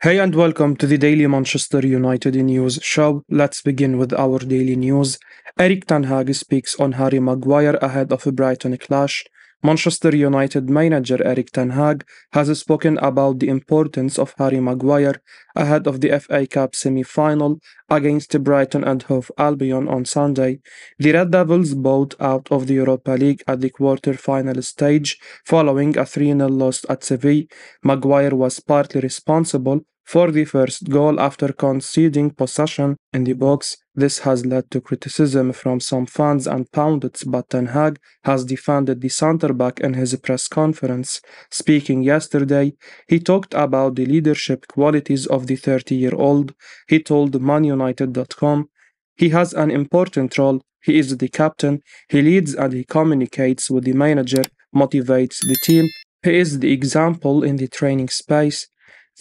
Hey and welcome to the Daily Manchester United News show. Let's begin with our daily news. Erik Ten Hag speaks on Harry Maguire ahead of a Brighton clash. Manchester United manager Erik Ten Hag has spoken about the importance of Harry Maguire ahead of the FA Cup semi-final against Brighton and Hove Albion on Sunday. The Red Devils bowed out of the Europa League at the quarter-final stage following a 3-0 loss at Sevilla. Maguire was partly responsible for the first goal after conceding possession in the box. This has led to criticism from some fans and pundits, but Ten Hag has defended the centre-back in his press conference. Speaking yesterday, he talked about the leadership qualities of the 30-year-old. He told ManUnited.com, "He has an important role. He is the captain. He leads and he communicates with the manager, motivates the team. He is the example in the training space."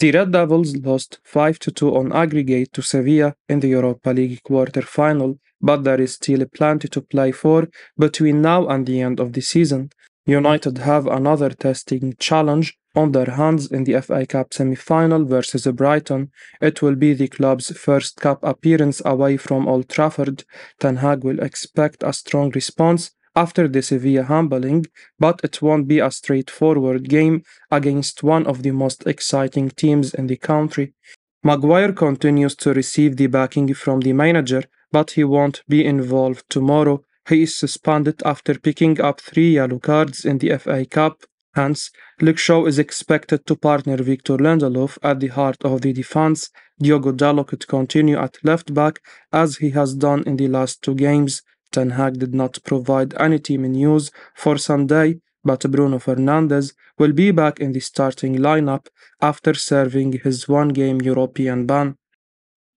The Red Devils lost 5-2 on aggregate to Sevilla in the Europa League quarter-final, but there is still plenty to play for between now and the end of the season. United have another testing challenge on their hands in the FA Cup semi-final versus Brighton. It will be the club's first cup appearance away from Old Trafford. Ten Hag will expect a strong response after the Sevilla humbling, but it won't be a straightforward game against one of the most exciting teams in the country. Maguire continues to receive the backing from the manager, but he won't be involved tomorrow. He is suspended after picking up 3 yellow cards in the FA Cup. Hence, Luke Shaw is expected to partner Victor Lindelof at the heart of the defense. Diogo Dalot could continue at left back as he has done in the last 2 games. Ten Hag did not provide any team news for Sunday, but Bruno Fernandes will be back in the starting lineup after serving his 1-game European ban.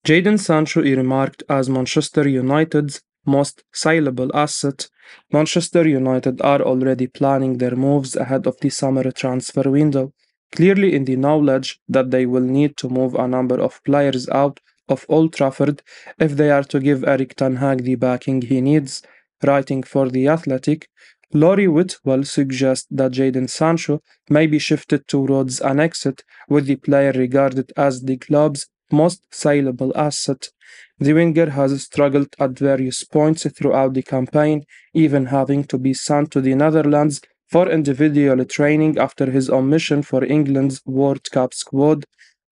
Jadon Sancho earmarked as Manchester United's most saleable asset. Manchester United are already planning their moves ahead of the summer transfer window, clearly in the knowledge that they will need to move a number of players out of Old Trafford if they are to give Erik Ten Hag the backing he needs. Writing for The Athletic, Laurie Whitwell suggests that Jadon Sancho may be shifted towards an exit, with the player regarded as the club's most saleable asset. The winger has struggled at various points throughout the campaign, even having to be sent to the Netherlands for individual training after his omission for England's World Cup squad.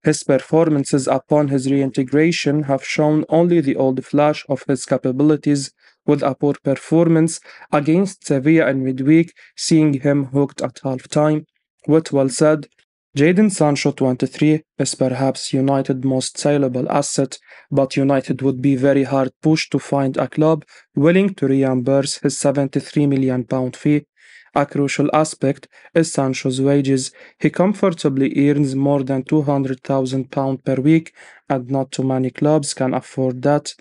His performances upon his reintegration have shown only the old flash of his capabilities, with a poor performance against Sevilla in midweek seeing him hooked at half-time. Whitwell said, "Jadon Sancho, 23, is perhaps United's most saleable asset, but United would be very hard pushed to find a club willing to reimburse his £73 million fee. A crucial aspect is Sancho's wages. He comfortably earns more than £200,000 per week, and not too many clubs can afford that."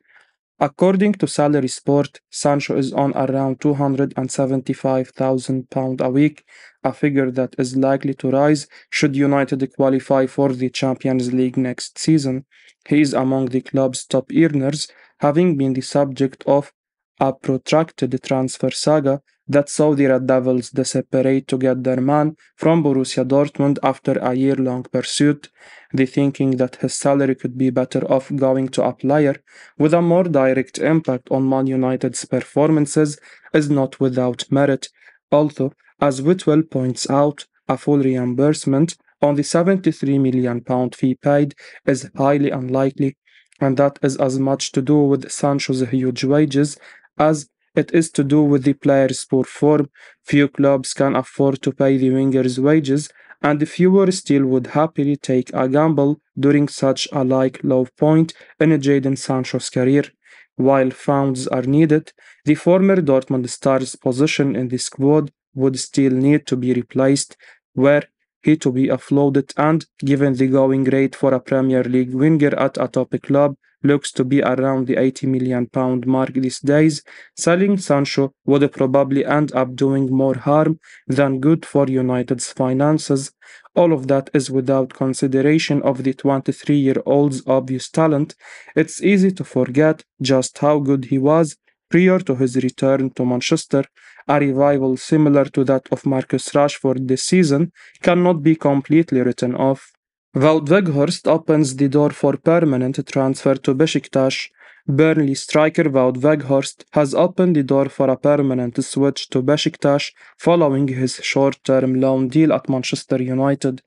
According to Salary Sport, Sancho is on around £275,000 a week, a figure that is likely to rise should United qualify for the Champions League next season. He is among the club's top earners, having been the subject of a protracted transfer saga that saw the Red Devils desperate to get their man from Borussia Dortmund after a year-long pursuit. The thinking that his salary could be better off going to a player with a more direct impact on Man United's performances is not without merit, although, as Whitwell points out, a full reimbursement on the £73 million fee paid is highly unlikely, and that is as much to do with Sancho's huge wages as it is to do with the player's poor form. Few clubs can afford to pay the winger's wages, and fewer still would happily take a gamble during such a low point in Jadon Sancho's career. While funds are needed, the former Dortmund star's position in the squad would still need to be replaced, were he to be offloaded, and given the going rate for a Premier League winger at a top club looks to be around the £80 million mark these days, selling Sancho would probably end up doing more harm than good for United's finances. All of that is without consideration of the 23-year-old's obvious talent. It's easy to forget just how good he was prior to his return to Manchester. A revival similar to that of Marcus Rashford this season cannot be completely written off. Wout Weghorst opens the door for permanent transfer to Besiktas. Burnley striker Wout Weghorst has opened the door for a permanent switch to Besiktas following his short-term loan deal at Manchester United.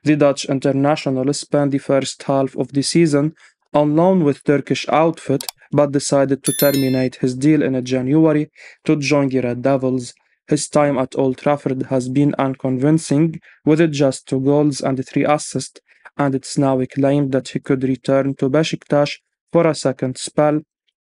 The Dutch international spent the first half of the season on loan with Turkish outfit but decided to terminate his deal in January to join the Red Devils. His time at Old Trafford has been unconvincing, with just 2 goals and 3 assists, and it's now claimed that he could return to Besiktas for a second spell.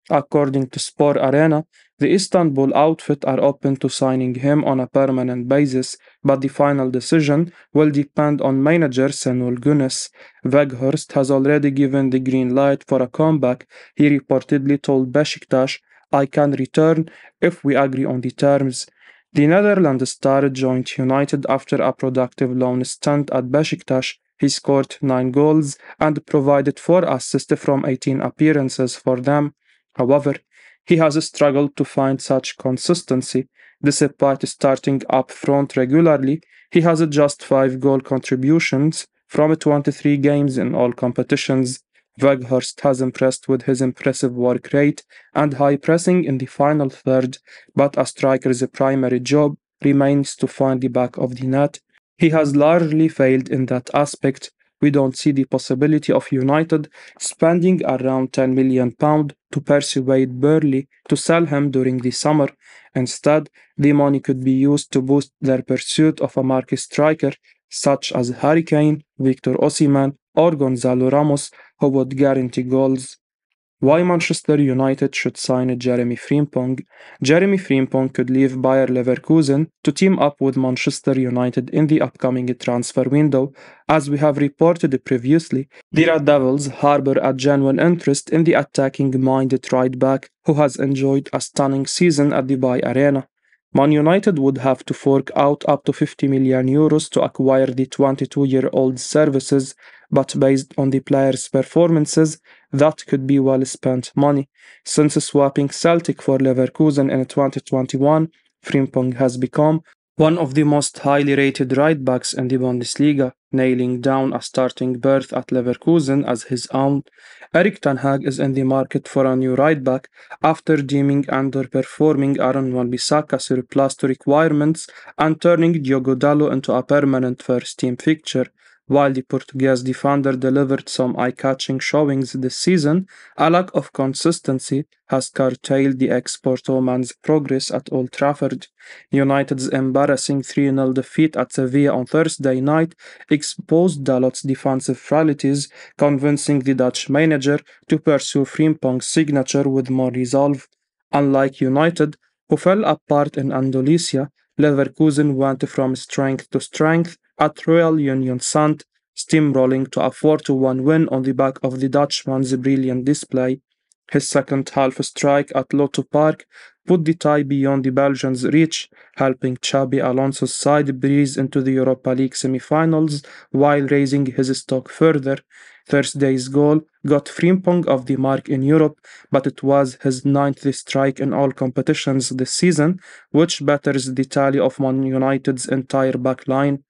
According to Sport Arena, the Istanbul outfit are open to signing him on a permanent basis, but the final decision will depend on manager Senul Gunes. Weghorst has already given the green light for a comeback. He reportedly told Besiktas, "I can return if we agree on the terms." The Netherlands star joined United after a productive loan stint at Besiktas. He scored 9 goals and provided 4 assists from 18 appearances for them. However, he has struggled to find such consistency. Despite starting up front regularly, he has just 5 goal contributions from 23 games in all competitions. Weghorst has impressed with his impressive work rate and high pressing in the final third, but a striker's primary job remains to find the back of the net. He has largely failed in that aspect. We don't see the possibility of United spending around £10 million to persuade Burnley to sell him during the summer. Instead, the money could be used to boost their pursuit of a marquee striker such as Harry Kane, Victor Osimhen, or Gonzalo Ramos, who would guarantee goals. Why Manchester United should sign Jeremy Frimpong? Jeremy Frimpong could leave Bayer Leverkusen to team up with Manchester United in the upcoming transfer window. As we have reported previously, the Red Devils harbour a genuine interest in the attacking-minded right-back who has enjoyed a stunning season at the Bay Arena. Man United would have to fork out up to €50 million to acquire the 22-year-old's services, but based on the player's performances, that could be well spent money. Since swapping Celtic for Leverkusen in 2021, Frimpong has become one of the most highly rated right-backs in the Bundesliga, nailing down a starting berth at Leverkusen as his own. Erik ten Hag is in the market for a new right-back after deeming underperforming Aaron Wan-Bissaka surplus to requirements and turning Diogo Dalot into a permanent first-team fixture. While the Portuguese defender delivered some eye-catching showings this season, a lack of consistency has curtailed the ex-Porto man's progress at Old Trafford. United's embarrassing 3-0 defeat at Sevilla on Thursday night exposed Dalot's defensive frailties, convincing the Dutch manager to pursue Frimpong's signature with more resolve. Unlike United, who fell apart in Andalusia, Leverkusen went from strength to strength at Royal Union Saint, steamrolling to a 4-1 win on the back of the Dutchman's brilliant display. His second half strike at Lotto Park put the tie beyond the Belgians' reach, helping Xabi Alonso's side breeze into the Europa League semi-finals while raising his stock further. Thursday's goal got Frimpong off the mark in Europe, but it was his 9th strike in all competitions this season, which betters the tally of Man United's entire backline.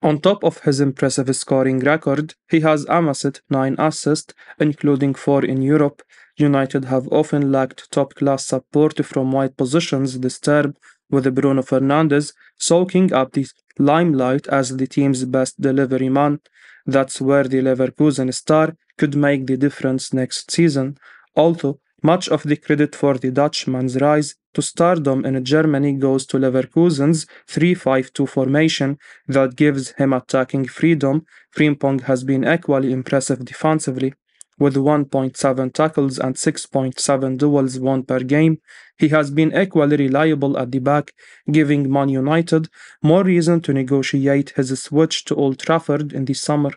On top of his impressive scoring record, he has amassed 9 assists, including 4 in Europe. United have often lacked top-class support from wide positions this term, with Bruno Fernandes soaking up the limelight as the team's best delivery man. That's where the Leverkusen star could make the difference next season. Although much of the credit for the Dutchman's rise to stardom in Germany goes to Leverkusen's 3-5-2 formation that gives him attacking freedom. Frimpong has been equally impressive defensively. With 1.7 tackles and 6.7 duels won per game, he has been equally reliable at the back, giving Man United more reason to negotiate his switch to Old Trafford in the summer.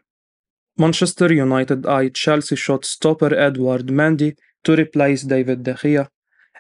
Manchester United eyed Chelsea shot-stopper Edouard Mendy to replace David De Gea.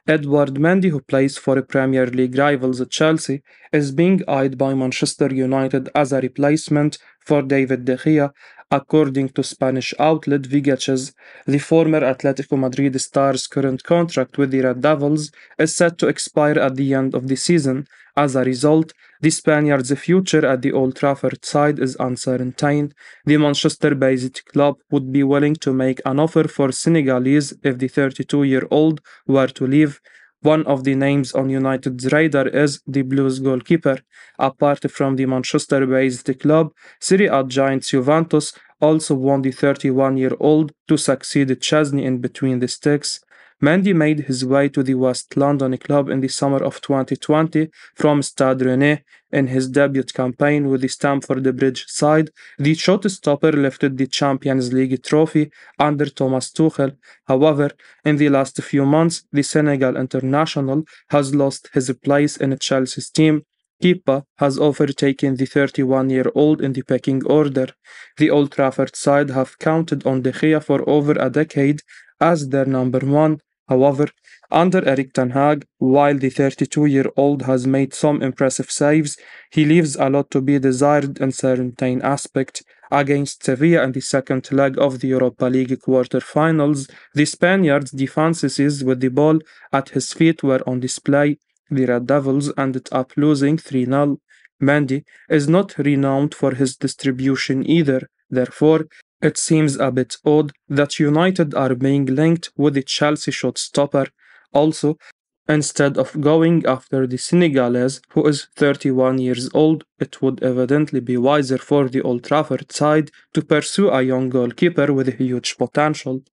Edouard Mendy, who plays for Premier League rivals Chelsea, is being eyed by Manchester United as a replacement for David De Gea According to Spanish outlet Vigaches, the former Atletico Madrid star's current contract with the Red Devils is set to expire at the end of the season. As a result, the Spaniard's future at the Old Trafford side is uncertain. The Manchester-based club would be willing to make an offer for Senegalese if the 32-year-old were to leave. One of the names on United's radar is the Blues goalkeeper. Apart from the Manchester-based club, Serie A giant Juventus also want the 31-year-old to succeed Chesney in between the sticks. Mendy made his way to the West London club in the summer of 2020 from Stade Rennais. In his debut campaign with the Stamford Bridge side, the shot-stopper lifted the Champions League trophy under Thomas Tuchel. However, in the last few months, the Senegal international has lost his place in Chelsea's team. Kepa has overtaken the 31-year-old in the pecking order. The Old Trafford side have counted on De Gea for over a decade as their number one. However, under Erik ten Hag, while the 32-year-old has made some impressive saves, he leaves a lot to be desired in certain aspects. Against Sevilla in the second leg of the Europa League quarter-finals, the Spaniard's defenses with the ball at his feet were on display. The Red Devils ended up losing 3-0. Mendy is not renowned for his distribution either. Therefore, it seems a bit odd that United are being linked with the Chelsea shot stopper. Also, instead of going after the Senegalese, who is 31 years old, it would evidently be wiser for the Old Trafford side to pursue a young goalkeeper with huge potential.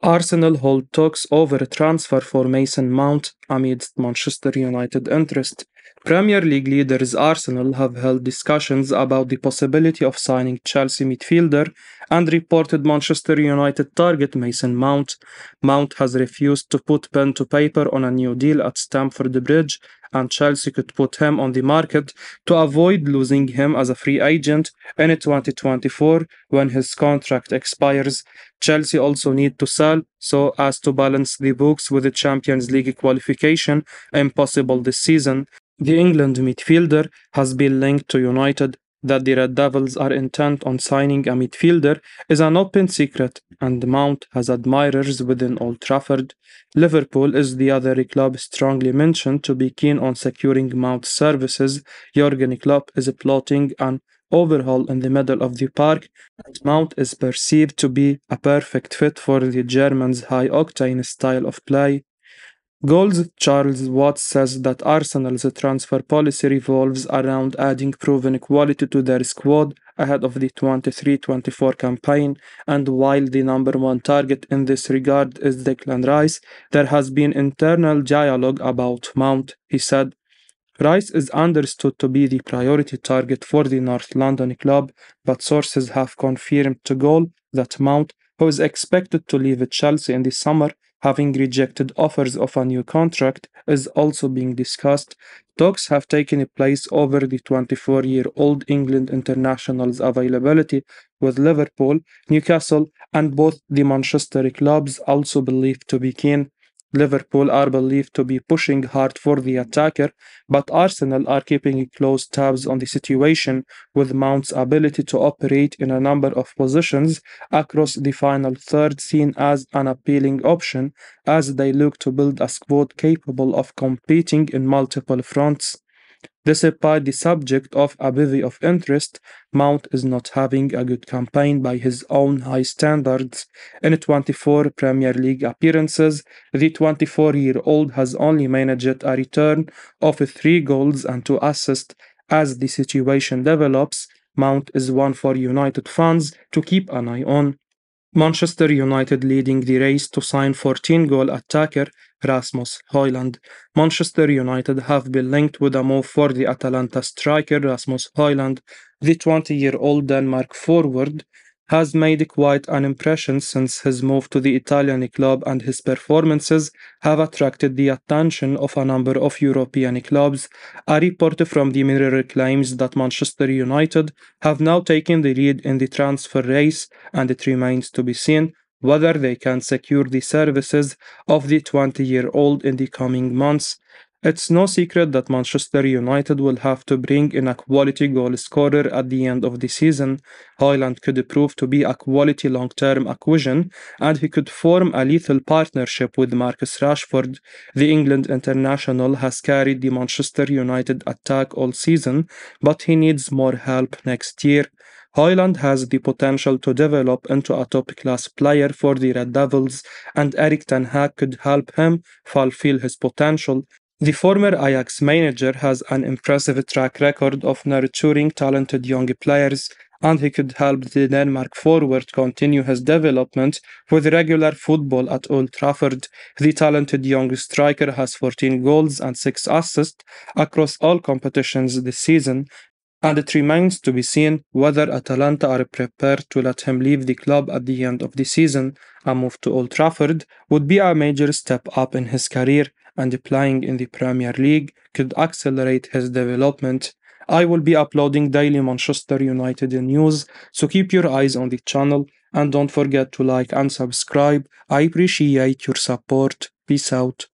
Arsenal hold talks over a transfer for Mason Mount amidst Manchester United interest. Premier League leaders Arsenal have held discussions about the possibility of signing Chelsea midfielder and reported Manchester United target Mason Mount. Mount has refused to put pen to paper on a new deal at Stamford Bridge, and Chelsea could put him on the market to avoid losing him as a free agent in 2024 when his contract expires. Chelsea also need to sell so as to balance the books with the Champions League qualification impossible this season. The England midfielder has been linked to United. That the Red Devils are intent on signing a midfielder is an open secret, and Mount has admirers within Old Trafford. Liverpool is the other club strongly mentioned to be keen on securing Mount's services. Jurgen Klopp is plotting an overhaul in the middle of the park, and Mount is perceived to be a perfect fit for the Germans' high-octane style of play. Goals Charles Watts says that Arsenal's transfer policy revolves around adding proven quality to their squad ahead of the 23-24 campaign, and while the number one target in this regard is Declan Rice, there has been internal dialogue about Mount, he said. Rice is understood to be the priority target for the North London club, but sources have confirmed to Goal that Mount, who is expected to leave Chelsea in the summer, having rejected offers of a new contract, is also being discussed. Talks have taken place over the 24-year-old England international's availability, with Liverpool, Newcastle, and both the Manchester clubs also believed to be keen. Liverpool are believed to be pushing hard for the attacker, but Arsenal are keeping close tabs on the situation, with Mount's ability to operate in a number of positions across the final third seen as an appealing option as they look to build a squad capable of competing in multiple fronts. Despite the subject of a bevy of interest, Mount is not having a good campaign by his own high standards. In 24 Premier League appearances, the 24-year-old has only managed a return of 3 goals and 2 assists. As the situation develops, Mount is one for United fans to keep an eye on. Manchester United leading the race to sign 14-goal attacker Rasmus Holland. Manchester United have been linked with a move for the Atalanta striker Rasmus Holland. The 20-year-old Denmark forward has made quite an impression since his move to the Italian club, and his performances have attracted the attention of a number of European clubs. A report from the Mirror claims that Manchester United have now taken the lead in the transfer race, and it remains to be seen whether they can secure the services of the 20-year-old in the coming months. It's no secret that Manchester United will have to bring in a quality goal scorer at the end of the season. Holland could prove to be a quality long-term acquisition, and he could form a lethal partnership with Marcus Rashford. The England international has carried the Manchester United attack all season, but he needs more help next year. Hoyland has the potential to develop into a top-class player for the Red Devils, and Erik ten Hag could help him fulfill his potential. The former Ajax manager has an impressive track record of nurturing talented young players, and he could help the Denmark forward continue his development with regular football at Old Trafford. The talented young striker has 14 goals and 6 assists across all competitions this season, and it remains to be seen whether Atalanta are prepared to let him leave the club at the end of the season. A move to Old Trafford would be a major step up in his career, and playing in the Premier League could accelerate his development. I will be uploading daily Manchester United news, so keep your eyes on the channel and don't forget to like and subscribe. I appreciate your support. Peace out.